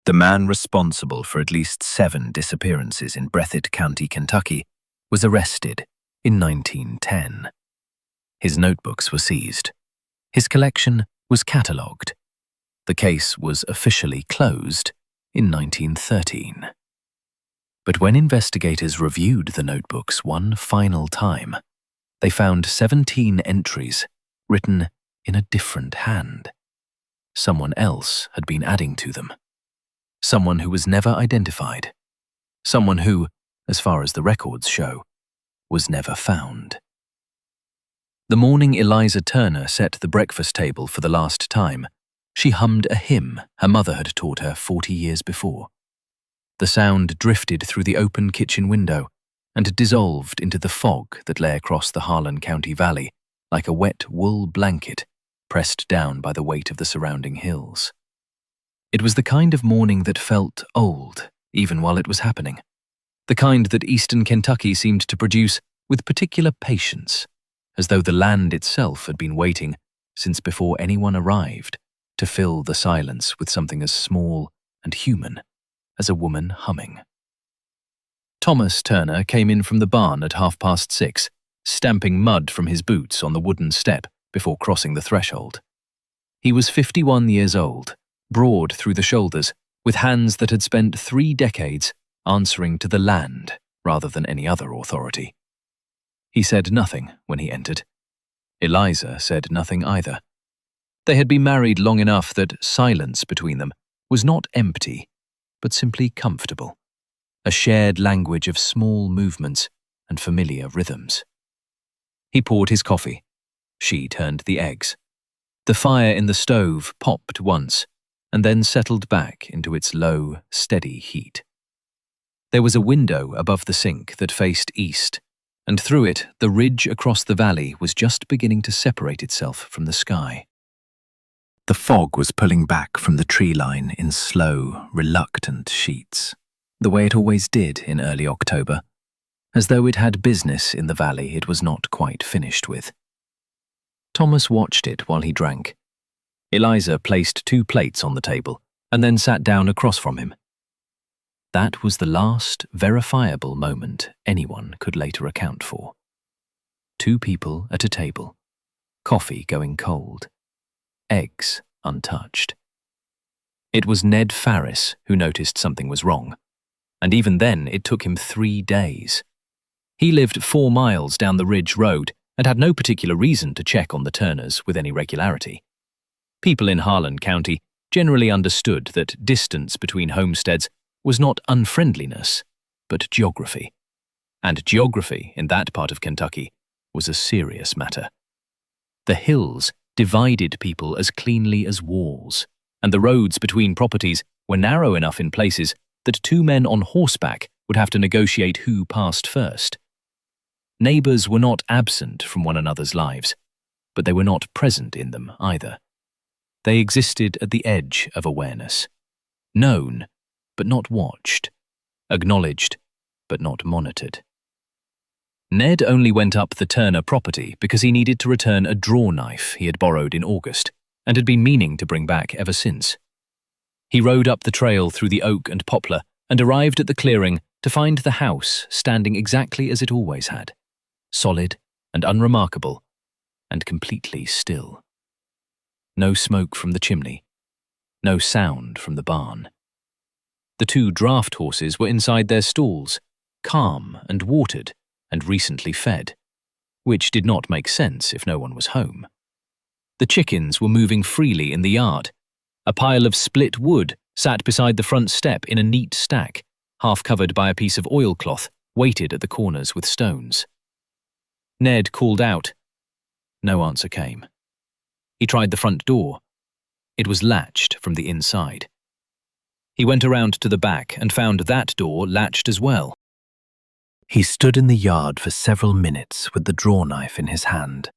The man responsible for at least 7 disappearances in Breathitt County, Kentucky, was arrested in 1910. His notebooks were seized. His collection was catalogued. The case was officially closed in 1913. But when investigators reviewed the notebooks one final time, they found 17 entries written in a different hand. Someone else had been adding to them. Someone who was never identified. Someone who, as far as the records show, was never found. The morning Eliza Turner set the breakfast table for the last time, she hummed a hymn her mother had taught her 40 years before. The sound drifted through the open kitchen window and dissolved into the fog that lay across the Harlan County Valley like a wet wool blanket pressed down by the weight of the surrounding hills. It was the kind of morning that felt old, even while it was happening. The kind that eastern Kentucky seemed to produce with particular patience, as though the land itself had been waiting since before anyone arrived to fill the silence with something as small and human as a woman humming. Thomas Turner came in from the barn at 6:30, stamping mud from his boots on the wooden step before crossing the threshold. He was 51 years old, broad through the shoulders, with hands that had spent 3 decades answering to the land rather than any other authority. He said nothing when he entered. Eliza said nothing either. They had been married long enough that silence between them was not empty, but simply comfortable, a shared language of small movements and familiar rhythms. He poured his coffee. She turned the eggs. The fire in the stove popped once, and then settled back into its low, steady heat. There was a window above the sink that faced east, and through it the ridge across the valley was just beginning to separate itself from the sky. The fog was pulling back from the tree line in slow, reluctant sheets, the way it always did in early October, as though it had business in the valley it was not quite finished with. Thomas watched it while he drank. Eliza placed 2 plates on the table and then sat down across from him. That was the last verifiable moment anyone could later account for. 2 people at a table, coffee going cold, eggs untouched. It was Ned Farris who noticed something was wrong, and even then it took him 3 days. He lived 4 miles down the Ridge Road and had no particular reason to check on the Turners with any regularity. People in Harlan County generally understood that distance between homesteads was not unfriendliness, but geography. And geography in that part of Kentucky was a serious matter. The hills divided people as cleanly as walls, and the roads between properties were narrow enough in places that 2 men on horseback would have to negotiate who passed first. Neighbors were not absent from one another's lives, but they were not present in them either. They existed at the edge of awareness, known but not watched, acknowledged but not monitored. Ned only went up the Turner property because he needed to return a draw knife he had borrowed in August and had been meaning to bring back ever since. He rode up the trail through the oak and poplar and arrived at the clearing to find the house standing exactly as it always had, solid and unremarkable and completely still. No smoke from the chimney, no sound from the barn. The 2 draft horses were inside their stalls, calm and watered and recently fed, which did not make sense if no one was home. The chickens were moving freely in the yard. A pile of split wood sat beside the front step in a neat stack, half covered by a piece of oilcloth weighted at the corners with stones. Ned called out. No answer came. He tried the front door. It was latched from the inside. He went around to the back and found that door latched as well. He stood in the yard for several minutes with the draw knife in his hand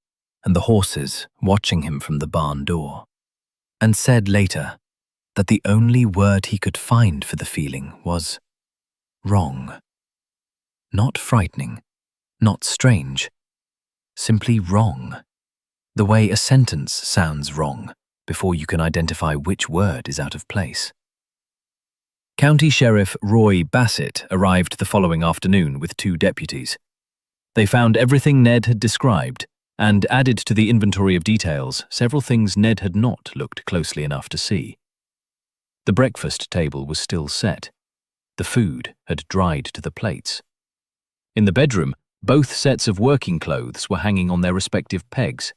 and the horses watching him from the barn door, and said later that the only word he could find for the feeling was wrong. Not frightening, not strange, simply wrong. The way a sentence sounds wrong before you can identify which word is out of place. County Sheriff Roy Bassett arrived the following afternoon with 2 deputies. They found everything Ned had described and added to the inventory of details several things Ned had not looked closely enough to see. The breakfast table was still set. The food had dried to the plates. In the bedroom, both sets of working clothes were hanging on their respective pegs.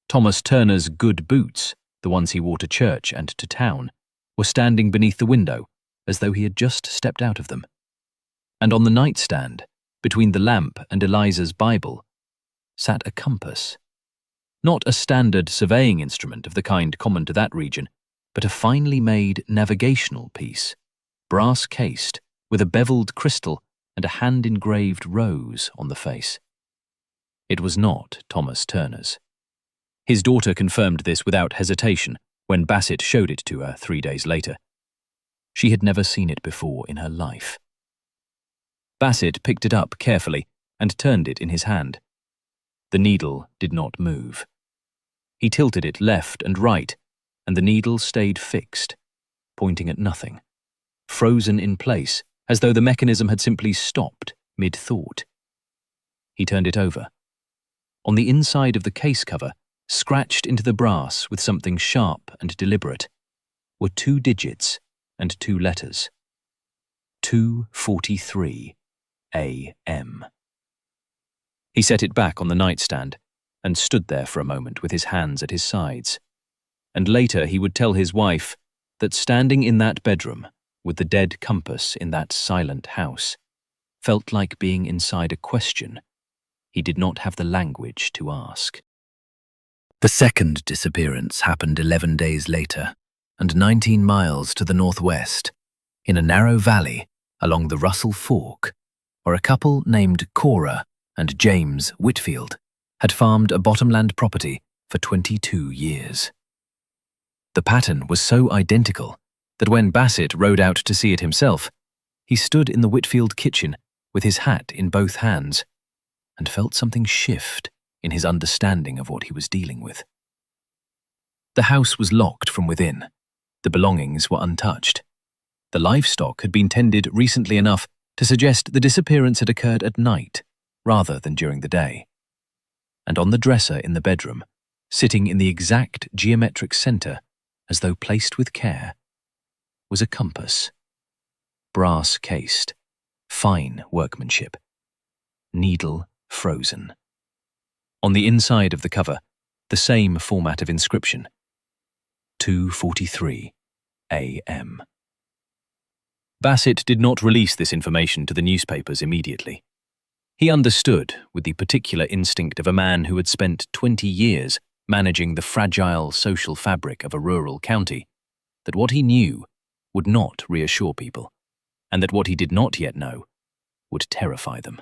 Thomas Turner's good boots, the ones he wore to church and to town, were standing beneath the window, as though he had just stepped out of them. And on the nightstand, between the lamp and Eliza's Bible, sat a compass. Not a standard surveying instrument of the kind common to that region, but a finely made navigational piece, brass-cased, with a beveled crystal and a hand-engraved rose on the face. It was not Thomas Turner's. His daughter confirmed this without hesitation when Bassett showed it to her 3 days later. She had never seen it before in her life. Bassett picked it up carefully and turned it in his hand. The needle did not move. He tilted it left and right, and the needle stayed fixed, pointing at nothing, frozen in place, as though the mechanism had simply stopped mid-thought. He turned it over. On the inside of the case cover, scratched into the brass with something sharp and deliberate, were 2 digits and 2 letters. 2:43 a.m. He set it back on the nightstand and stood there for a moment with his hands at his sides. And later he would tell his wife that standing in that bedroom, with the dead compass in that silent house, felt like being inside a question he did not have the language to ask. The second disappearance happened 11 days later, and 19 miles to the northwest, in a narrow valley along the Russell Fork, where a couple named Cora and James Whitfield had farmed a bottomland property for 22 years. The pattern was so identical that when Bassett rode out to see it himself, he stood in the Whitfield kitchen with his hat in both hands and felt something shift in his understanding of what he was dealing with. The house was locked from within. The belongings were untouched. The livestock had been tended recently enough to suggest the disappearance had occurred at night rather than during the day. And on the dresser in the bedroom, sitting in the exact geometric center, as though placed with care, was a compass. Brass-cased, fine workmanship. Needle frozen. On the inside of the cover, the same format of inscription. 2:43 a.m. Bassett did not release this information to the newspapers immediately. He understood, with the particular instinct of a man who had spent 20 years managing the fragile social fabric of a rural county, that what he knew would not reassure people, and that what he did not yet know would terrify them.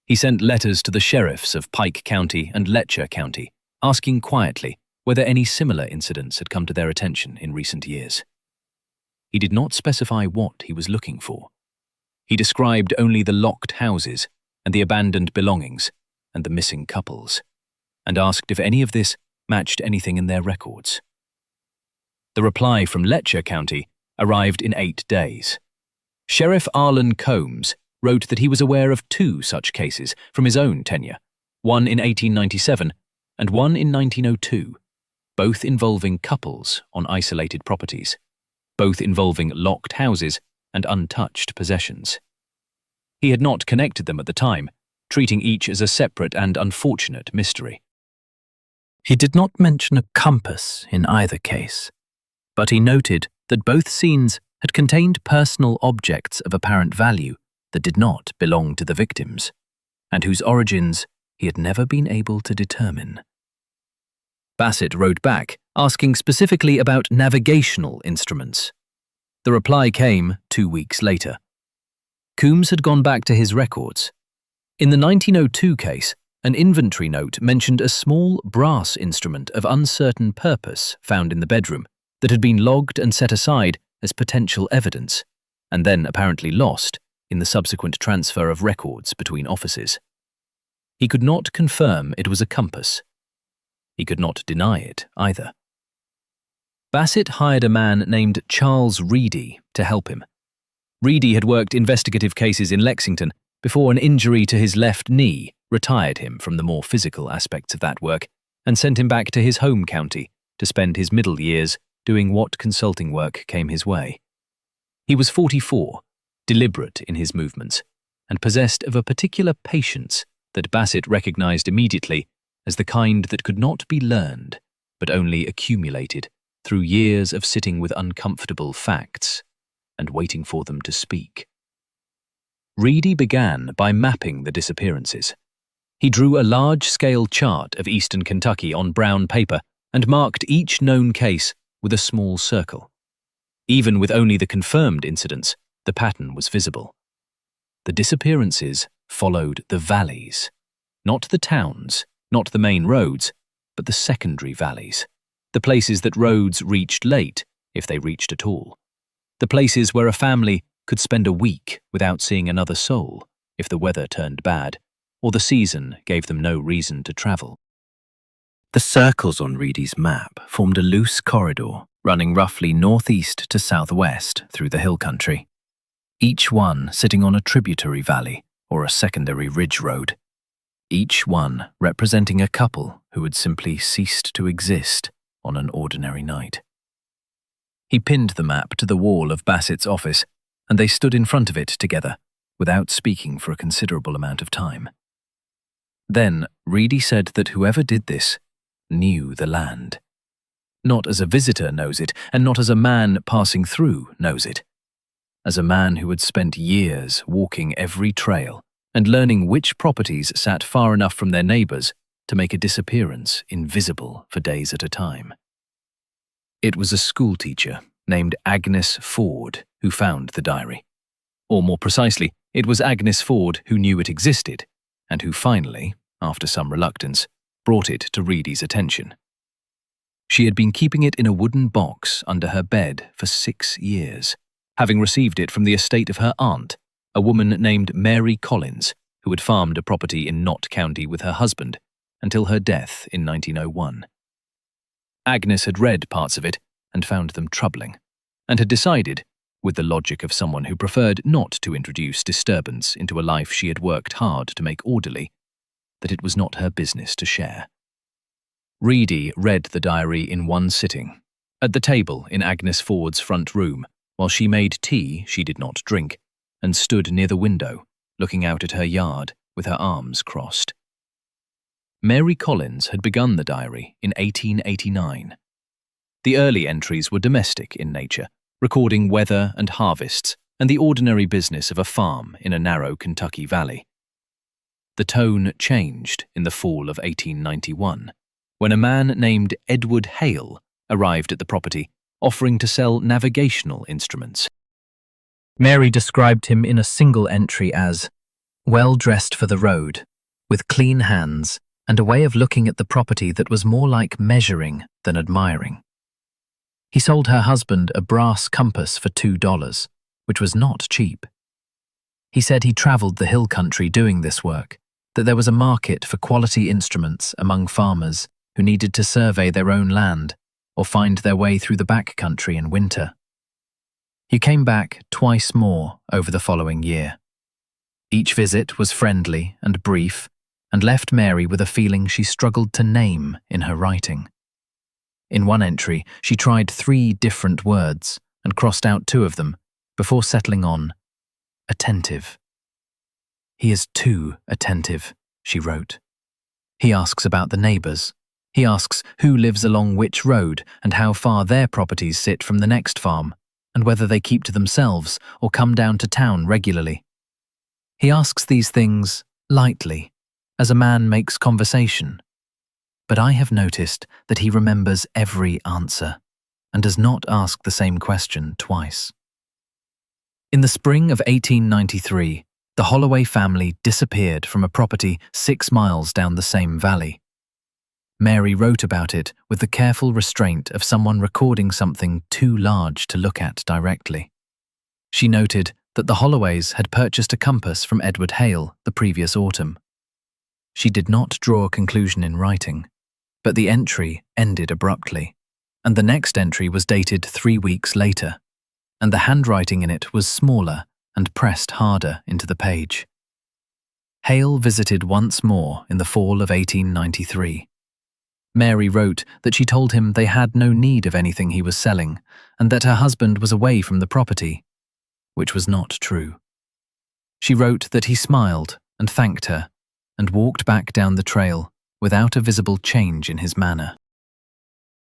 He sent letters to the sheriffs of Pike County and Letcher County, asking quietly whether any similar incidents had come to their attention in recent years. He did not specify what he was looking for. He described only the locked houses and the abandoned belongings and the missing couples, and asked if any of this matched anything in their records. The reply from Letcher County arrived in 8 days. Sheriff Arlen Combs wrote that he was aware of 2 such cases from his own tenure, one in 1897 and one in 1902, both involving couples on isolated properties, both involving locked houses and untouched possessions. He had not connected them at the time, treating each as a separate and unfortunate mystery. He did not mention a compass in either case, but he noted that both scenes had contained personal objects of apparent value that did not belong to the victims, and whose origins he had never been able to determine. Bassett wrote back, asking specifically about navigational instruments. The reply came 2 weeks later. Coombs had gone back to his records. In the 1902 case, an inventory note mentioned a small brass instrument of uncertain purpose found in the bedroom that had been logged and set aside as potential evidence, and then apparently lost in the subsequent transfer of records between offices. He could not confirm it was a compass. He could not deny it either. Bassett hired a man named Charles Reedy to help him. Reedy had worked investigative cases in Lexington before an injury to his left knee retired him from the more physical aspects of that work and sent him back to his home county to spend his middle years doing what consulting work came his way. He was 44, deliberate in his movements, and possessed of a particular patience that Bassett recognized immediately as the kind that could not be learned, but only accumulated through years of sitting with uncomfortable facts and waiting for them to speak. Reedy began by mapping the disappearances. He drew a large-scale chart of eastern Kentucky on brown paper and marked each known case with a small circle. Even with only the confirmed incidents, the pattern was visible. The disappearances followed the valleys, not the towns, not the main roads, but the secondary valleys, the places that roads reached late, if they reached at all, the places where a family could spend a week without seeing another soul if the weather turned bad or the season gave them no reason to travel. The circles on Reedy's map formed a loose corridor running roughly northeast to southwest through the hill country, each one sitting on a tributary valley or a secondary ridge road, each one representing a couple who had simply ceased to exist on an ordinary night. He pinned the map to the wall of Bassett's office, and they stood in front of it together, without speaking for a considerable amount of time. Then Reedy said that whoever did this knew the land. Not as a visitor knows it, and not as a man passing through knows it. As a man who had spent years walking every trail and learning which properties sat far enough from their neighbors to make a disappearance invisible for days at a time. It was a schoolteacher named Agnes Ford who found the diary. Or more precisely, it was Agnes Ford who knew it existed, and who finally, after some reluctance, brought it to Reedy's attention. She had been keeping it in a wooden box under her bed for 6 years, having received it from the estate of her aunt, a woman named Mary Collins, who had farmed a property in Knott County with her husband until her death in 1901. Agnes had read parts of it and found them troubling, and had decided, with the logic of someone who preferred not to introduce disturbance into a life she had worked hard to make orderly, that it was not her business to share. Reedy read the diary in one sitting, at the table in Agnes Ford's front room, while she made tea she did not drink, and stood near the window, looking out at her yard with her arms crossed. Mary Collins had begun the diary in 1889. The early entries were domestic in nature, recording weather and harvests and the ordinary business of a farm in a narrow Kentucky valley. The tone changed in the fall of 1891, when a man named Edward Hale arrived at the property, offering to sell navigational instruments. Mary described him in a single entry as well dressed for the road, with clean hands and a way of looking at the property that was more like measuring than admiring. He sold her husband a brass compass for $2, which was not cheap. He said he traveled the hill country doing this work, that there was a market for quality instruments among farmers who needed to survey their own land or find their way through the back country in winter. He came back twice more over the following year. Each visit was friendly and brief, and left Mary with a feeling she struggled to name in her writing. In one entry, she tried 3 different words and crossed out 2 of them before settling on attentive. "He is too attentive," she wrote. "He asks about the neighbors. He asks who lives along which road and how far their properties sit from the next farm, and whether they keep to themselves or come down to town regularly. He asks these things lightly, as a man makes conversation. But I have noticed that he remembers every answer and does not ask the same question twice." In the spring of 1893, the Holloway family disappeared from a property 6 miles down the same valley. Mary wrote about it with the careful restraint of someone recording something too large to look at directly. She noted that the Holloways had purchased a compass from Edward Hale the previous autumn. She did not draw a conclusion in writing, but the entry ended abruptly, and the next entry was dated 3 weeks later, and the handwriting in it was smaller and pressed harder into the page. Hale visited once more in the fall of 1893. Mary wrote that she told him they had no need of anything he was selling and that her husband was away from the property, which was not true. She wrote that he smiled and thanked her and walked back down the trail without a visible change in his manner.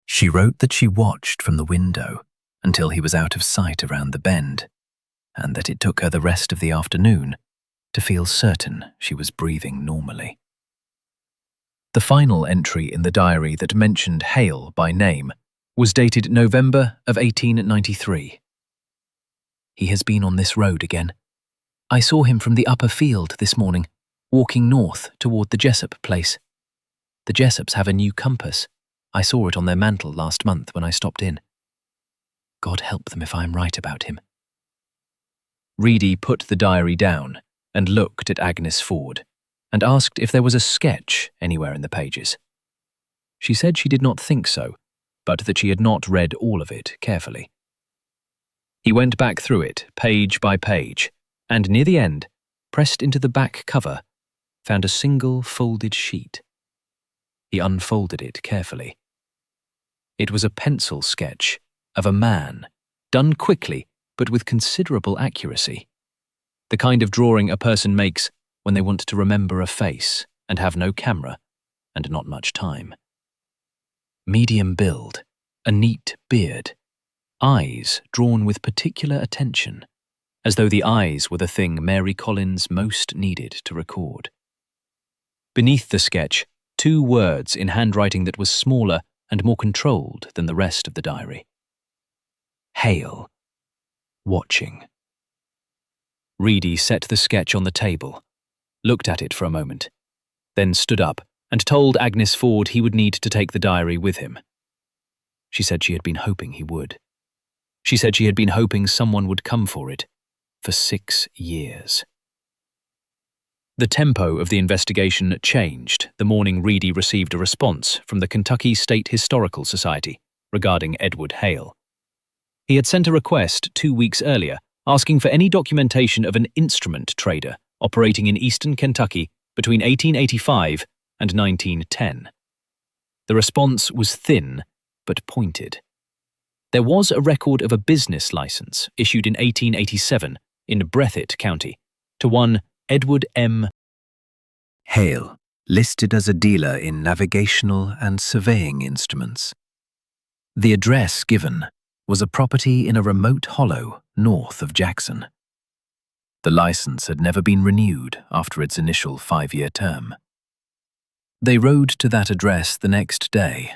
She wrote that she watched from the window until he was out of sight around the bend, and that it took her the rest of the afternoon to feel certain she was breathing normally. The final entry in the diary that mentioned Hale by name was dated November of 1893. He has been on this road again. I saw him from the upper field this morning, walking north toward the Jessup place. The Jessups have a new compass. I saw it on their mantel last month when I stopped in. God help them if I am right about him. Reedy put the diary down and looked at Agnes Ford and asked if there was a sketch anywhere in the pages. She said she did not think so, but that she had not read all of it carefully. He went back through it, page by page, and near the end, pressed into the back cover, found a single folded sheet. He unfolded it carefully. It was a pencil sketch of a man, done quickly but with considerable accuracy. The kind of drawing a person makes when they want to remember a face and have no camera and not much time. Medium build, a neat beard, eyes drawn with particular attention, as though the eyes were the thing Mary Collins most needed to record. Beneath the sketch, 2 words in handwriting that was smaller and more controlled than the rest of the diary. Hale. Watching. Reedy set the sketch on the table, looked at it for a moment, then stood up and told Agnes Ford he would need to take the diary with him. She said she had been hoping he would. She said she had been hoping someone would come for it for 6 years. The tempo of the investigation changed the morning Reedy received a response from the Kentucky State Historical Society regarding Edward Hale. He had sent a request 2 weeks earlier asking for any documentation of an instrument trader operating in eastern Kentucky between 1885 and 1910. The response was thin but pointed. There was a record of a business license issued in 1887 in Breathitt County to one Edward M. Hale, listed as a dealer in navigational and surveying instruments. The address given was a property in a remote hollow north of Jackson. The license had never been renewed after its initial 5-year term. They rode to that address the next day.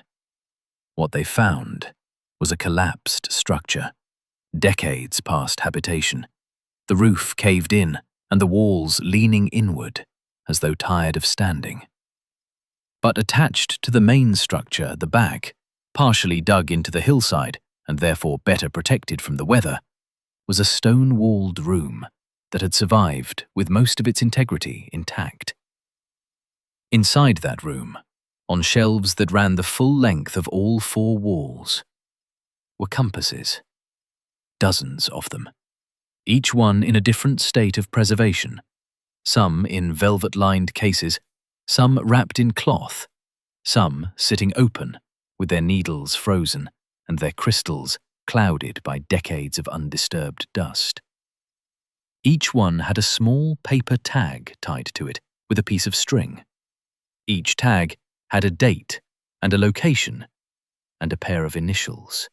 What they found was a collapsed structure, decades past habitation, the roof caved in and the walls leaning inward as though tired of standing. But attached to the main structure at the back, partially dug into the hillside and therefore better protected from the weather, was a stone-walled room that had survived with most of its integrity intact. Inside that room, on shelves that ran the full length of all 4 walls, were compasses, dozens of them, each one in a different state of preservation, some in velvet-lined cases, some wrapped in cloth, some sitting open with their needles frozen and their crystals clouded by decades of undisturbed dust. Each one had a small paper tag tied to it with a piece of string. Each tag had a date and a location and a pair of initials.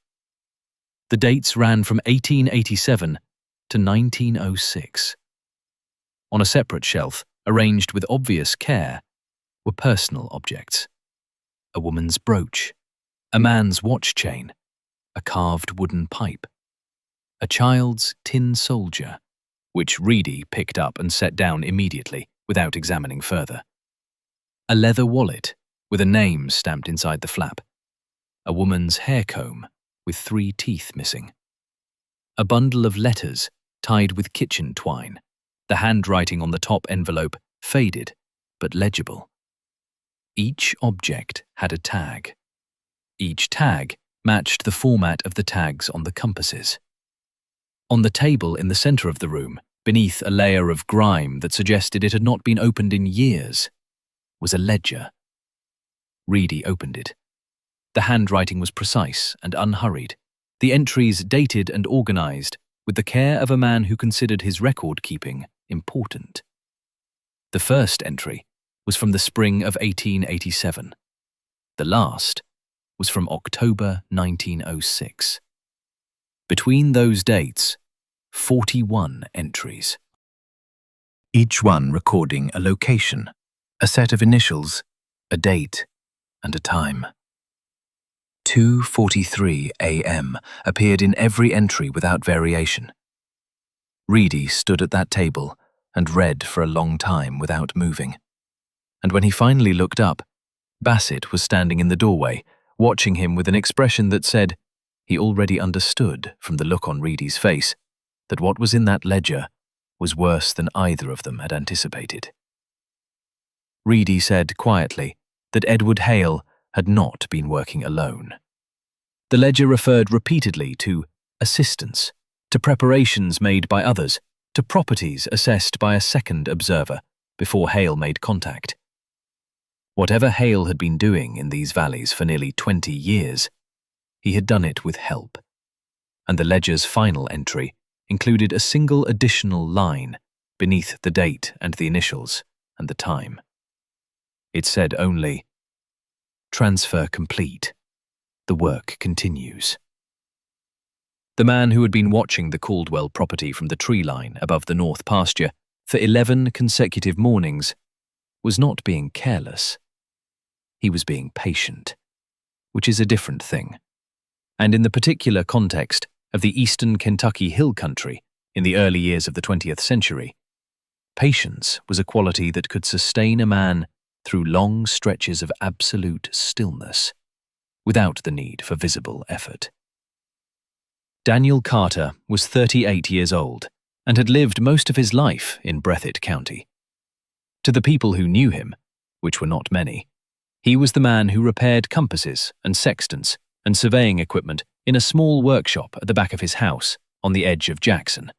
The dates ran from 1887 to 1906. On a separate shelf, arranged with obvious care, were personal objects. A woman's brooch, a man's watch chain, a carved wooden pipe, a child's tin soldier, which Reedy picked up and set down immediately without examining further. A leather wallet with a name stamped inside the flap. A woman's hair comb with 3 teeth missing. A bundle of letters tied with kitchen twine, the handwriting on the top envelope faded but legible. Each object had a tag. Each tag matched the format of the tags on the compasses. On the table in the center of the room, beneath a layer of grime that suggested it had not been opened in years, was a ledger. Reedy opened it. The handwriting was precise and unhurried, the entries dated and organized with the care of a man who considered his record-keeping important. The first entry was from the spring of 1887. The last was from October 1906. Between those dates, 41 entries. Each one recording a location, a set of initials, a date, and a time. 2:43 a.m. appeared in every entry without variation. Reedy stood at that table and read for a long time without moving. And when he finally looked up, Bassett was standing in the doorway, watching him with an expression that said he already understood from the look on Reedy's face that what was in that ledger was worse than either of them had anticipated. Reedy said quietly that Edward Hale had not been working alone. The ledger referred repeatedly to assistance, to preparations made by others, to properties assessed by a second observer before Hale made contact. Whatever Hale had been doing in these valleys for nearly 20 years, he had done it with help. And the ledger's final entry included a single additional line beneath the date and the initials and the time. It said only, "Transfer complete. The work continues." The man who had been watching the Caldwell property from the tree line above the north pasture for 11 consecutive mornings was not being careless. He was being patient, which is a different thing. And in the particular context of the eastern Kentucky hill country in the early years of the 20th century, patience was a quality that could sustain a man through long stretches of absolute stillness, without the need for visible effort. Daniel Carter was 38 years old and had lived most of his life in Breathitt County. To the people who knew him, which were not many, he was the man who repaired compasses and sextants and surveying equipment in a small workshop at the back of his house on the edge of Jackson.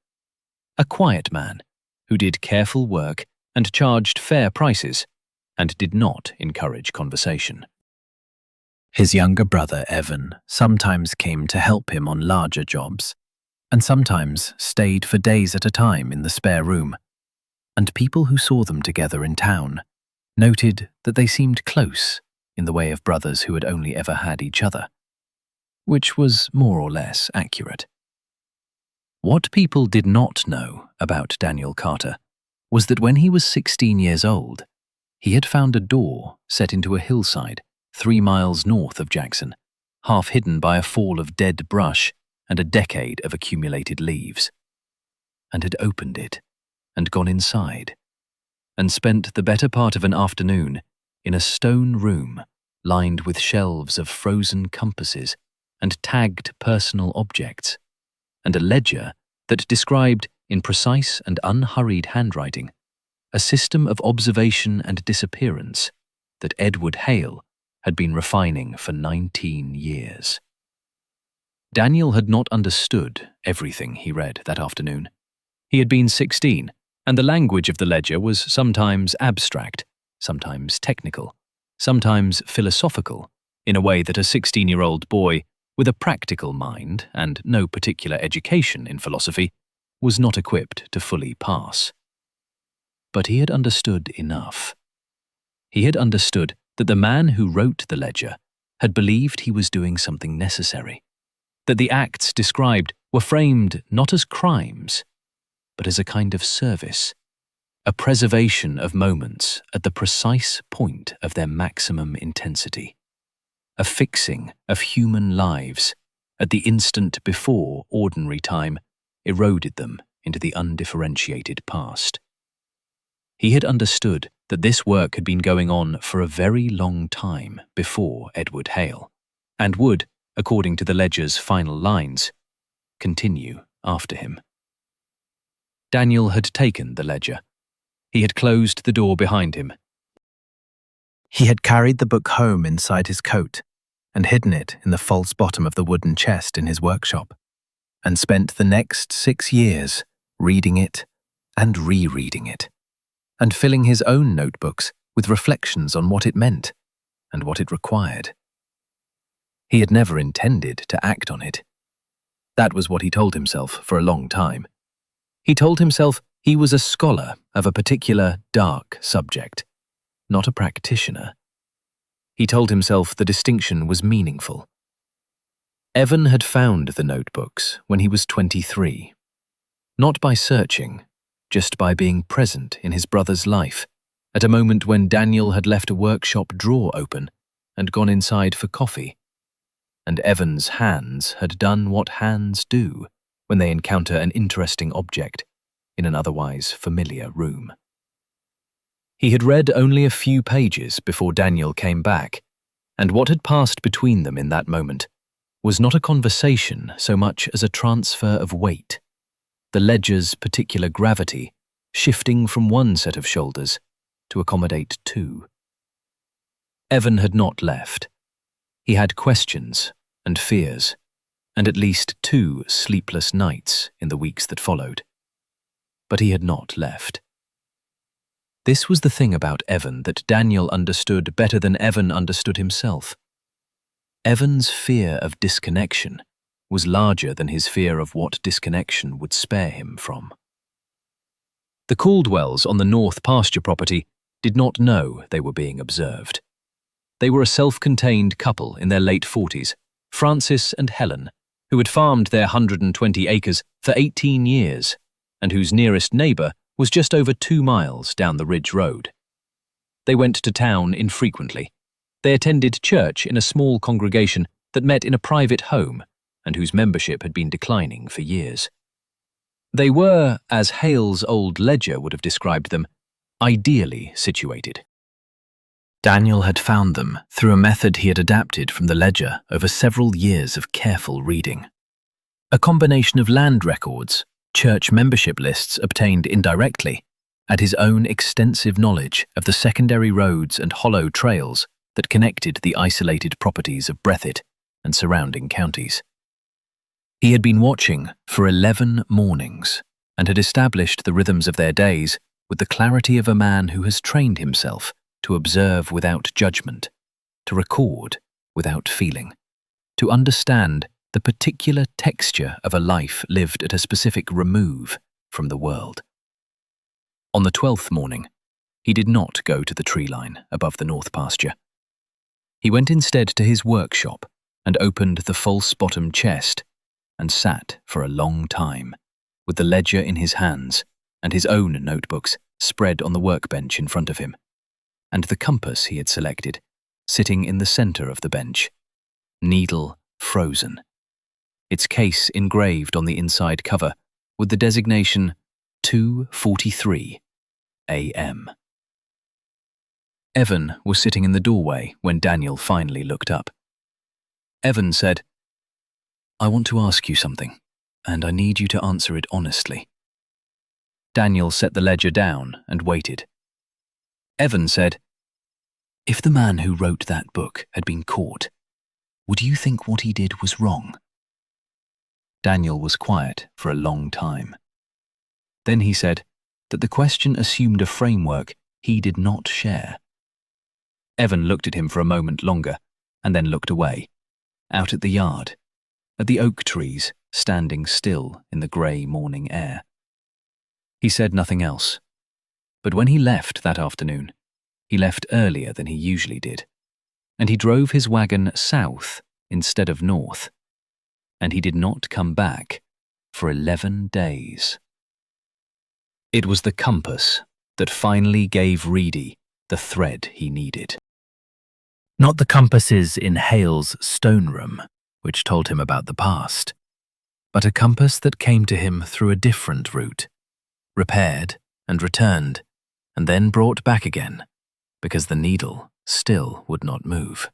A quiet man who did careful work and charged fair prices and did not encourage conversation. His younger brother, Evan, sometimes came to help him on larger jobs, and sometimes stayed for days at a time in the spare room, and people who saw them together in town noted that they seemed close in the way of brothers who had only ever had each other, which was more or less accurate. What people did not know about Daniel Carter was that when he was 16 years old, he had found a door set into a hillside 3 miles north of Jackson, half hidden by a fall of dead brush and a decade of accumulated leaves, and had opened it and gone inside, and spent the better part of an afternoon in a stone room lined with shelves of frozen compasses and tagged personal objects, and a ledger that described, in precise and unhurried handwriting, a system of observation and disappearance that Edward Hale had been refining for 19 years. Daniel had not understood everything he read that afternoon. He had been 16, and the language of the ledger was sometimes abstract, sometimes technical, sometimes philosophical, in a way that a 16-year-old boy with a practical mind and no particular education in philosophy was not equipped to fully pass. But he had understood enough. He had understood that the man who wrote the ledger had believed he was doing something necessary, that the acts described were framed not as crimes, but as a kind of service, a preservation of moments at the precise point of their maximum intensity, a fixing of human lives at the instant before ordinary time eroded them into the undifferentiated past. He had understood that this work had been going on for a very long time before Edward Hale, and would, according to the ledger's final lines, continue after him. Daniel had taken the ledger. He had closed the door behind him. He had carried the book home inside his coat and hidden it in the false bottom of the wooden chest in his workshop, and spent the next 6 years reading it and rereading it, and filling his own notebooks with reflections on what it meant and what it required. He had never intended to act on it. That was what he told himself for a long time. He told himself he was a scholar of a particular dark subject, not a practitioner. He told himself the distinction was meaningful. Evan had found the notebooks when he was 23, not by searching, just by being present in his brother's life, at a moment when Daniel had left a workshop drawer open and gone inside for coffee, and Evan's hands had done what hands do when they encounter an interesting object in an otherwise familiar room. He had read only a few pages before Daniel came back, and what had passed between them in that moment was not a conversation so much as a transfer of weight, the ledger's particular gravity shifting from one set of shoulders to accommodate two. Evan had not left. He had questions and fears, and at least 2 sleepless nights in the weeks that followed. But he had not left. This was the thing about Evan that Daniel understood better than Evan understood himself. Evan's fear of disconnection was larger than his fear of what disconnection would spare him from. The Caldwells on the North Pasture property did not know they were being observed. They were a self-contained couple in their late 40s, Francis and Helen, who had farmed their 120 acres for 18 years and whose nearest neighbour was just over 2 miles down the Ridge Road. They went to town infrequently. They attended church in a small congregation that met in a private home and whose membership had been declining for years. They were, as Hale's old ledger would have described them, ideally situated. Daniel had found them through a method he had adapted from the ledger over several years of careful reading. A combination of land records, church membership lists obtained indirectly, and his own extensive knowledge of the secondary roads and hollow trails that connected the isolated properties of Breathitt and surrounding counties. He had been watching for 11 mornings and had established the rhythms of their days with the clarity of a man who has trained himself to observe without judgment, to record without feeling, to understand the particular texture of a life lived at a specific remove from the world. On the 12th morning, he did not go to the tree line above the north pasture. He went instead to his workshop and opened the false-bottom chest and sat for a long time, with the ledger in his hands and his own notebooks spread on the workbench in front of him, and the compass he had selected sitting in the centre of the bench, needle frozen, its case engraved on the inside cover with the designation 2:43 a.m. Evan was sitting in the doorway when Daniel finally looked up. Evan said, "I want to ask you something, and I need you to answer it honestly." Daniel set the ledger down and waited. Evan said, "If the man who wrote that book had been caught, would you think what he did was wrong?" Daniel was quiet for a long time. Then he said that the question assumed a framework he did not share. Evan looked at him for a moment longer and then looked away, out at the yard, at the oak trees standing still in the grey morning air. He said nothing else, but when he left that afternoon, he left earlier than he usually did, and he drove his wagon south instead of north, and he did not come back for 11 days. It was the compass that finally gave Reedy the thread he needed. Not the compasses in Hale's stone room, which told him about the past, but a compass that came to him through a different route, repaired and returned, and then brought back again, because the needle still would not move.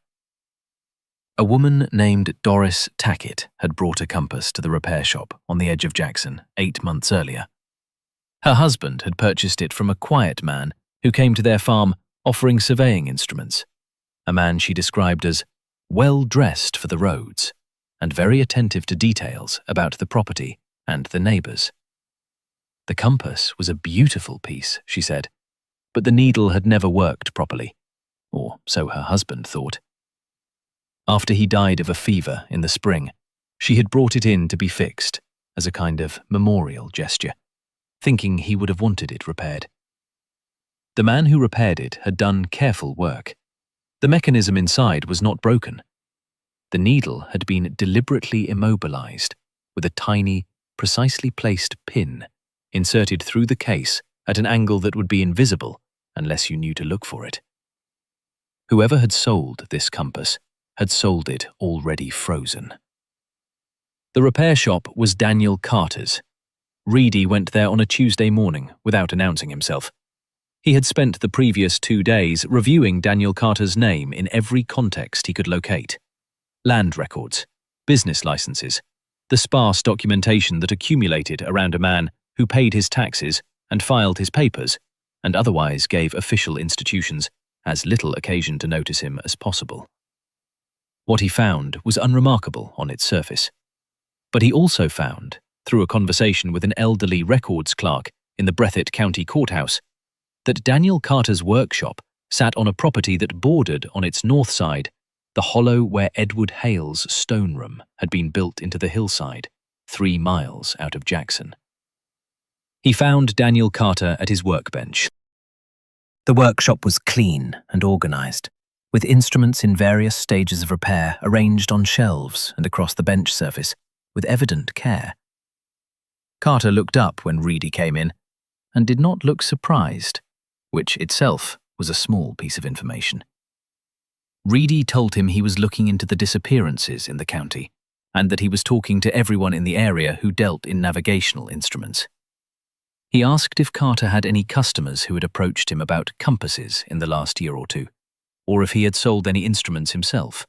A woman named Doris Tackett had brought a compass to the repair shop on the edge of Jackson 8 months earlier. Her husband had purchased it from a quiet man who came to their farm offering surveying instruments, a man she described as well dressed for the roads, and very attentive to details about the property and the neighbours. The compass was a beautiful piece, she said, but the needle had never worked properly, or so her husband thought. After he died of a fever in the spring, she had brought it in to be fixed as a kind of memorial gesture, thinking he would have wanted it repaired. The man who repaired it had done careful work. The mechanism inside was not broken. The needle had been deliberately immobilized with a tiny, precisely placed pin inserted through the case at an angle that would be invisible unless you knew to look for it. Whoever had sold this compass had sold it already frozen. The repair shop was Daniel Carter's. Reedy went there on a Tuesday morning without announcing himself. He had spent the previous 2 days reviewing Daniel Carter's name in every context he could locate. Land records, business licenses, the sparse documentation that accumulated around a man who paid his taxes and filed his papers, and otherwise gave official institutions as little occasion to notice him as possible. What he found was unremarkable on its surface. But he also found, through a conversation with an elderly records clerk in the Breathitt County Courthouse, that Daniel Carter's workshop sat on a property that bordered on its north side the hollow where Edward Hale's stone room had been built into the hillside, 3 miles out of Jackson. He found Daniel Carter at his workbench. The workshop was clean and organized, with instruments in various stages of repair arranged on shelves and across the bench surface with evident care. Carter looked up when Reedy came in and did not look surprised, which itself was a small piece of information. Reedy told him he was looking into the disappearances in the county and that he was talking to everyone in the area who dealt in navigational instruments. He asked if Carter had any customers who had approached him about compasses in the last year or two, or if he had sold any instruments himself.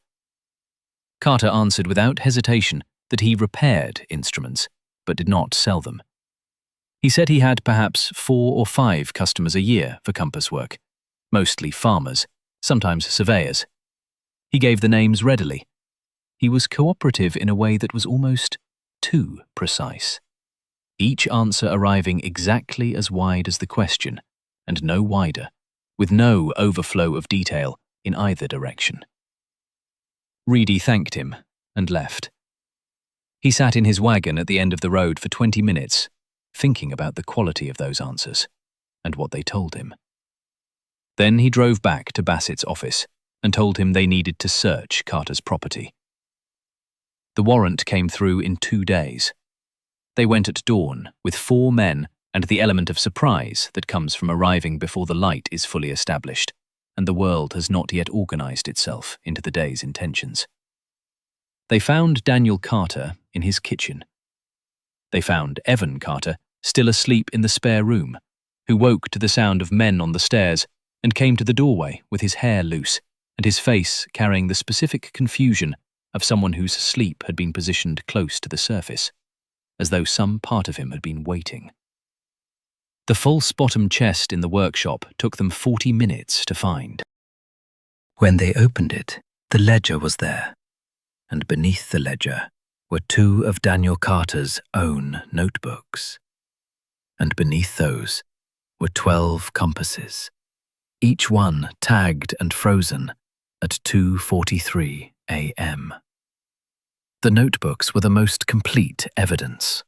Carter answered without hesitation that he repaired instruments, but did not sell them. He said he had perhaps 4 or 5 customers a year for compass work, mostly farmers, sometimes surveyors. He gave the names readily. He was cooperative in a way that was almost too precise, each answer arriving exactly as wide as the question, and no wider, with no overflow of detail in either direction. Reedy thanked him and left. He sat in his wagon at the end of the road for 20 minutes, thinking about the quality of those answers and what they told him. Then he drove back to Bassett's office and told him they needed to search Carter's property. The warrant came through in 2 days. They went at dawn with 4 men and the element of surprise that comes from arriving before the light is fully established and the world has not yet organized itself into the day's intentions. They found Daniel Carter in his kitchen. They found Evan Carter still asleep in the spare room, who woke to the sound of men on the stairs and came to the doorway with his hair loose and his face carrying the specific confusion of someone whose sleep had been positioned close to the surface, as though some part of him had been waiting. The false bottom chest in the workshop took them 40 minutes to find. When they opened it, the ledger was there, and beneath the ledger were 2 of Daniel Carter's own notebooks. And beneath those were 12 compasses, each one tagged and frozen at 2:43 a.m. The notebooks were the most complete evidence.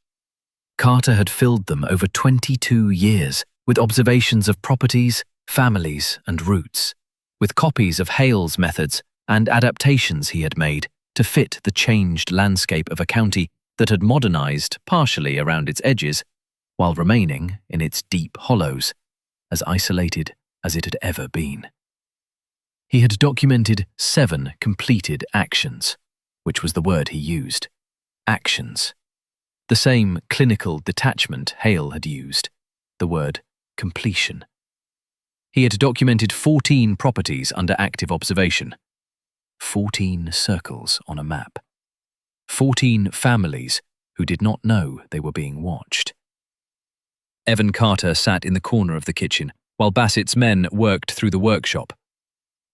Carter had filled them over 22 years with observations of properties, families, and routes, with copies of Hale's methods and adaptations he had made to fit the changed landscape of a county that had modernized partially around its edges, while remaining, in its deep hollows, as isolated as it had ever been. He had documented 7 completed actions, which was the word he used. Actions. The same clinical detachment Hale had used, the word completion. He had documented 14 properties under active observation. 14 circles on a map. 14 families who did not know they were being watched. Evan Carter sat in the corner of the kitchen while Bassett's men worked through the workshop.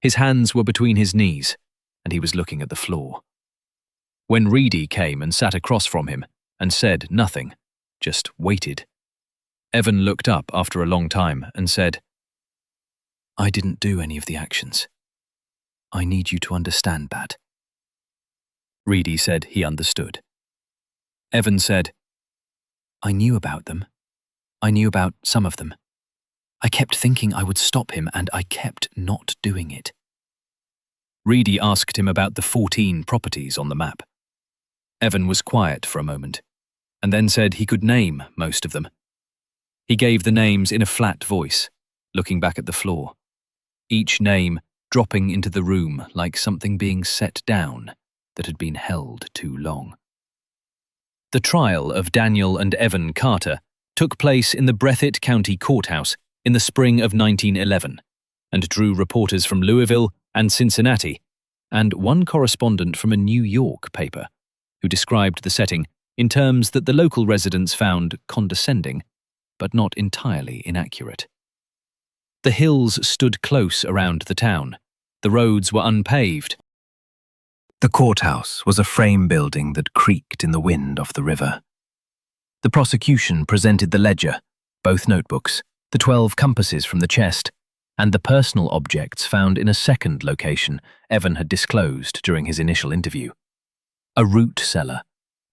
His hands were between his knees, and he was looking at the floor. When Reedy came and sat across from him and said nothing, just waited, Evan looked up after a long time and said, "I didn't do any of the actions. I need you to understand that." Reedy said he understood. Evan said, "I knew about them. I knew about some of them. I kept thinking I would stop him, and I kept not doing it." Reedy asked him about the 14 properties on the map. Evan was quiet for a moment, and then said he could name most of them. He gave the names in a flat voice, looking back at the floor, each name dropping into the room like something being set down that had been held too long. The trial of Daniel and Evan Carter took place in the Breathitt County Courthouse in the spring of 1911 and drew reporters from Louisville and Cincinnati and one correspondent from a New York paper who described the setting in terms that the local residents found condescending but not entirely inaccurate. The hills stood close around the town. The roads were unpaved. The courthouse was a frame building that creaked in the wind off the river. The prosecution presented the ledger, both notebooks, the 12 compasses from the chest, and the personal objects found in a second location Evan had disclosed during his initial interview. A root cellar,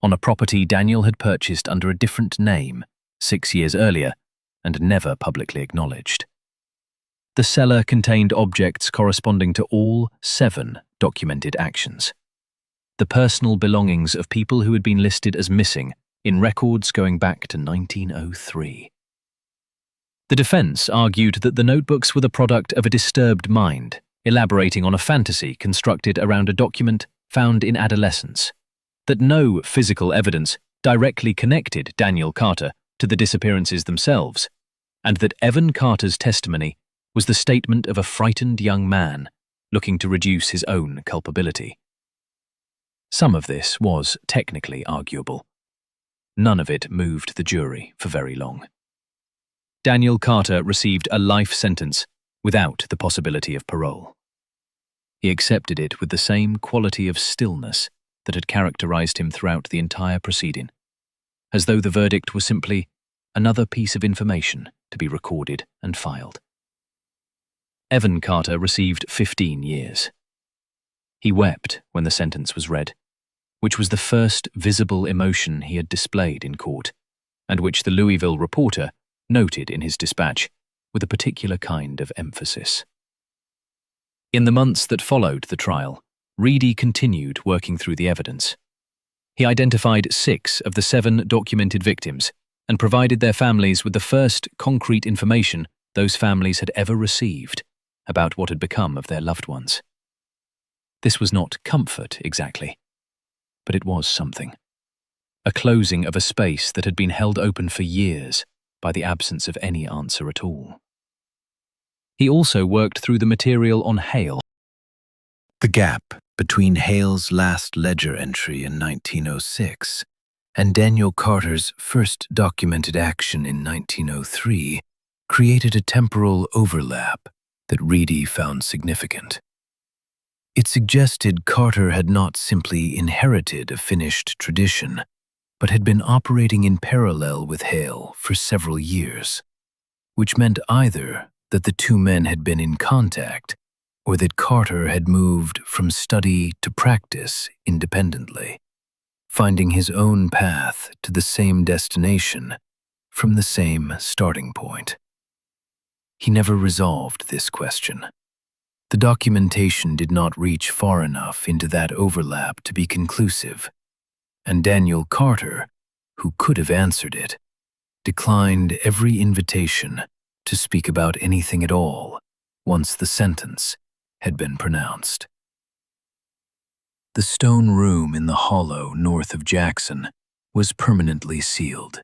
on a property Daniel had purchased under a different name 6 years earlier and never publicly acknowledged. The cellar contained objects corresponding to all 7 documented actions. The personal belongings of people who had been listed as missing in records going back to 1903. The defense argued that the notebooks were the product of a disturbed mind, elaborating on a fantasy constructed around a document found in adolescence, that no physical evidence directly connected Daniel Carter to the disappearances themselves, and that Evan Carter's testimony was the statement of a frightened young man looking to reduce his own culpability. Some of this was technically arguable. None of it moved the jury for very long. Daniel Carter received a life sentence without the possibility of parole. He accepted it with the same quality of stillness that had characterized him throughout the entire proceeding, as though the verdict was simply another piece of information to be recorded and filed. Evan Carter received 15 years. He wept when the sentence was read, which was the first visible emotion he had displayed in court, and which the Louisville Reporter noted in his dispatch with a particular kind of emphasis. In the months that followed the trial, Reedy continued working through the evidence. He identified 6 of the 7 documented victims and provided their families with the first concrete information those families had ever received about what had become of their loved ones. This was not comfort exactly, but it was something. A closing of a space that had been held open for years by the absence of any answer at all. He also worked through the material on Hale. The gap between Hale's last ledger entry in 1906 and Daniel Carter's first documented action in 1903 created a temporal overlap that Reedy found significant. It suggested Carter had not simply inherited a finished tradition, but had been operating in parallel with Hale for several years, which meant either that the two men had been in contact or that Carter had moved from study to practice independently, finding his own path to the same destination from the same starting point. He never resolved this question. The documentation did not reach far enough into that overlap to be conclusive, and Daniel Carter, who could have answered it, declined every invitation to speak about anything at all once the sentence had been pronounced. The stone room in the hollow north of Jackson was permanently sealed.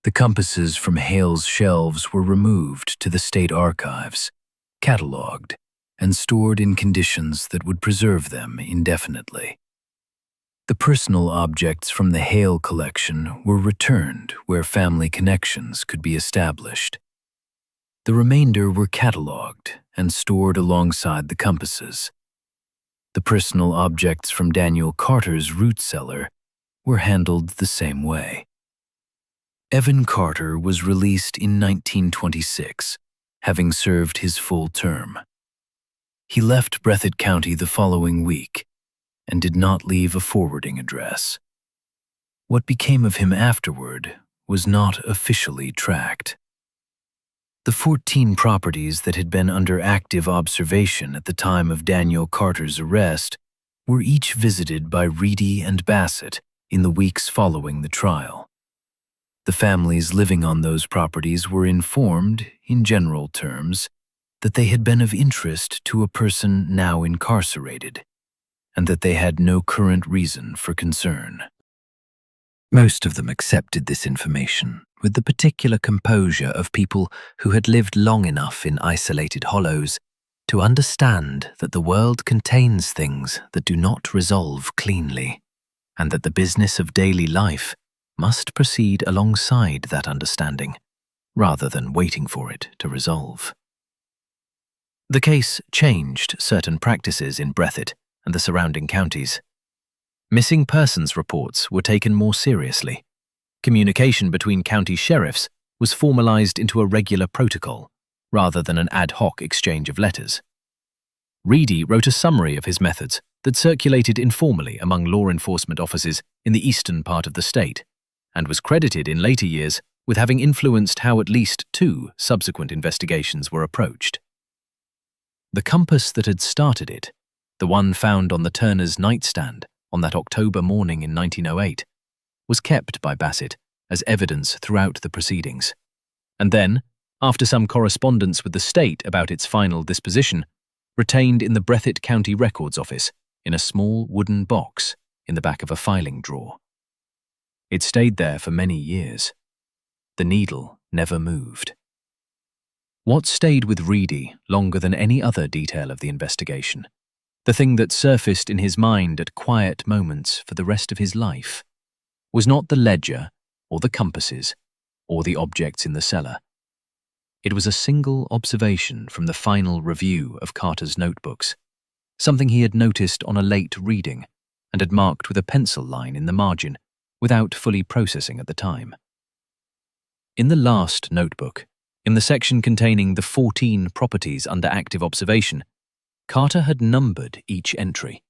The compasses from Hale's shelves were removed to the state archives, cataloged, and stored in conditions that would preserve them indefinitely. The personal objects from the Hale collection were returned where family connections could be established. The remainder were cataloged and stored alongside the compasses. The personal objects from Daniel Carter's root cellar were handled the same way. Evan Carter was released in 1926, having served his full term. He left Breathitt County the following week and did not leave a forwarding address. What became of him afterward was not officially tracked. The 14 properties that had been under active observation at the time of Daniel Carter's arrest were each visited by Reedy and Bassett in the weeks following the trial. The families living on those properties were informed, in general terms, that they had been of interest to a person now incarcerated, and that they had no current reason for concern. Most of them accepted this information with the particular composure of people who had lived long enough in isolated hollows to understand that the world contains things that do not resolve cleanly, and that the business of daily life must proceed alongside that understanding, rather than waiting for it to resolve. The case changed certain practices in Breathitt and the surrounding counties. Missing persons reports were taken more seriously. Communication between county sheriffs was formalized into a regular protocol, rather than an ad hoc exchange of letters. Reedy wrote a summary of his methods that circulated informally among law enforcement offices in the eastern part of the state, and was credited in later years with having influenced how at least 2 subsequent investigations were approached. The compass that had started it, the one found on the Turner's nightstand on that October morning in 1908, was kept by Bassett as evidence throughout the proceedings, and then, after some correspondence with the state about its final disposition, retained in the Breathitt County Records Office in a small wooden box in the back of a filing drawer. It stayed there for many years. The needle never moved. What stayed with Reedy longer than any other detail of the investigation, the thing that surfaced in his mind at quiet moments for the rest of his life, was not the ledger or the compasses or the objects in the cellar. It was a single observation from the final review of Carter's notebooks, something he had noticed on a late reading and had marked with a pencil line in the margin without fully processing at the time. In the last notebook, in the section containing the 14 properties under active observation, Carter had numbered each entry.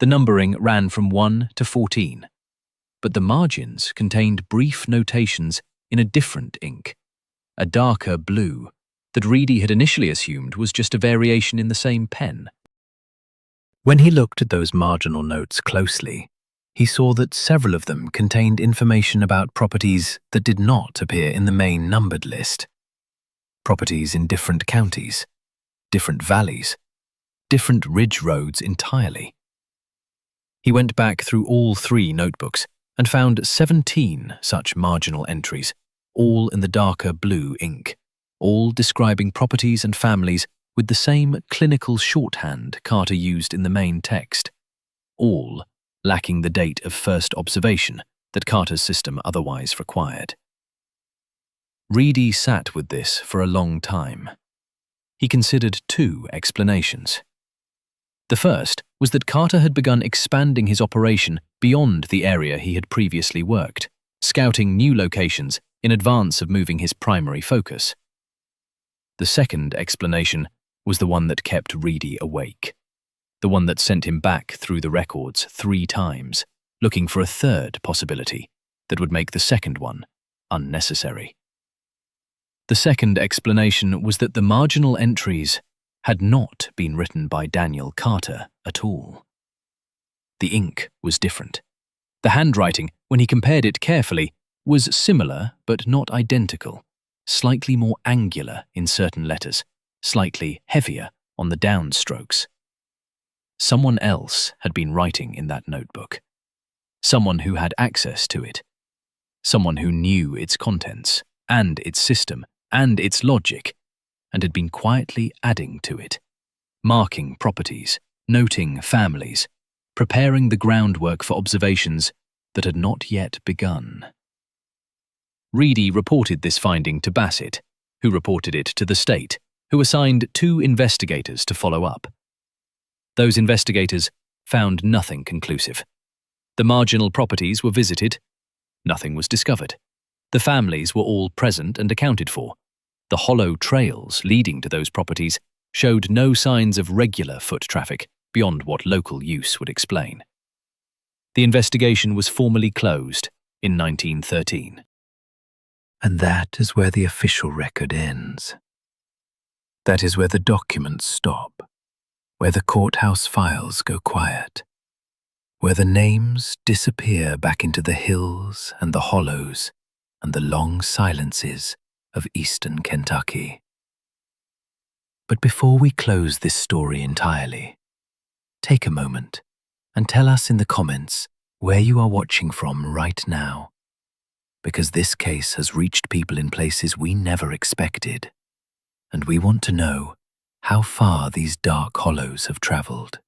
The numbering ran from 1 to 14, but the margins contained brief notations in a different ink, a darker blue that Reedy had initially assumed was just a variation in the same pen. When he looked at those marginal notes closely, he saw that several of them contained information about properties that did not appear in the main numbered list. Properties in different counties, different valleys, different ridge roads entirely. He went back through all 3 notebooks and found 17 such marginal entries, all in the darker blue ink, all describing properties and families with the same clinical shorthand Carter used in the main text, all lacking the date of first observation that Carter's system otherwise required. Reedy sat with this for a long time. He considered 2 explanations. The first was that Carter had begun expanding his operation beyond the area he had previously worked, scouting new locations in advance of moving his primary focus. The second explanation was the one that kept Reedy awake, the one that sent him back through the records 3 times, looking for a third possibility that would make the second one unnecessary. The second explanation was that the marginal entries had not been written by Daniel Carter at all. The ink was different. The handwriting, when he compared it carefully, was similar but not identical, slightly more angular in certain letters, slightly heavier on the downstrokes. Someone else had been writing in that notebook. Someone who had access to it. Someone who knew its contents, and its system, and its logic, and had been quietly adding to it, marking properties, noting families, preparing the groundwork for observations that had not yet begun. Reedy reported this finding to Bassett, who reported it to the state, who assigned 2 investigators to follow up. Those investigators found nothing conclusive. The marginal properties were visited. Nothing was discovered. The families were all present and accounted for. The hollow trails leading to those properties showed no signs of regular foot traffic beyond what local use would explain. The investigation was formally closed in 1913. And that is where the official record ends. That is where the documents stop, where the courthouse files go quiet, where the names disappear back into the hills and the hollows and the long silences of eastern Kentucky. But before we close this story entirely, take a moment and tell us in the comments where you are watching from right now, because this case has reached people in places we never expected, and we want to know how far these dark hollows have traveled.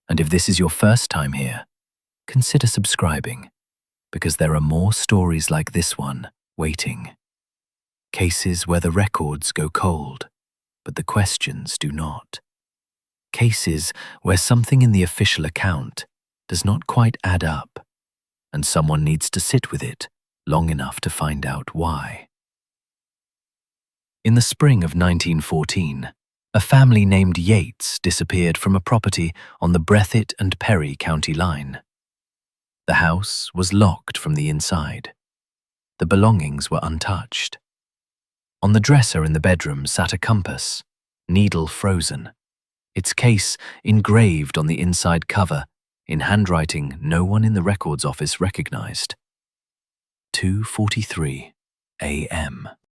And if this is your first time here, consider subscribing, because there are more stories like this one waiting. Cases where the records go cold, but the questions do not. Cases where something in the official account does not quite add up, and someone needs to sit with it long enough to find out why. In the spring of 1914, a family named Yates disappeared from a property on the Breathitt and Perry county line. The house was locked from the inside. The belongings were untouched. On the dresser in the bedroom sat a compass, needle frozen, its case engraved on the inside cover in handwriting no one in the records office recognized. 2:43 a.m.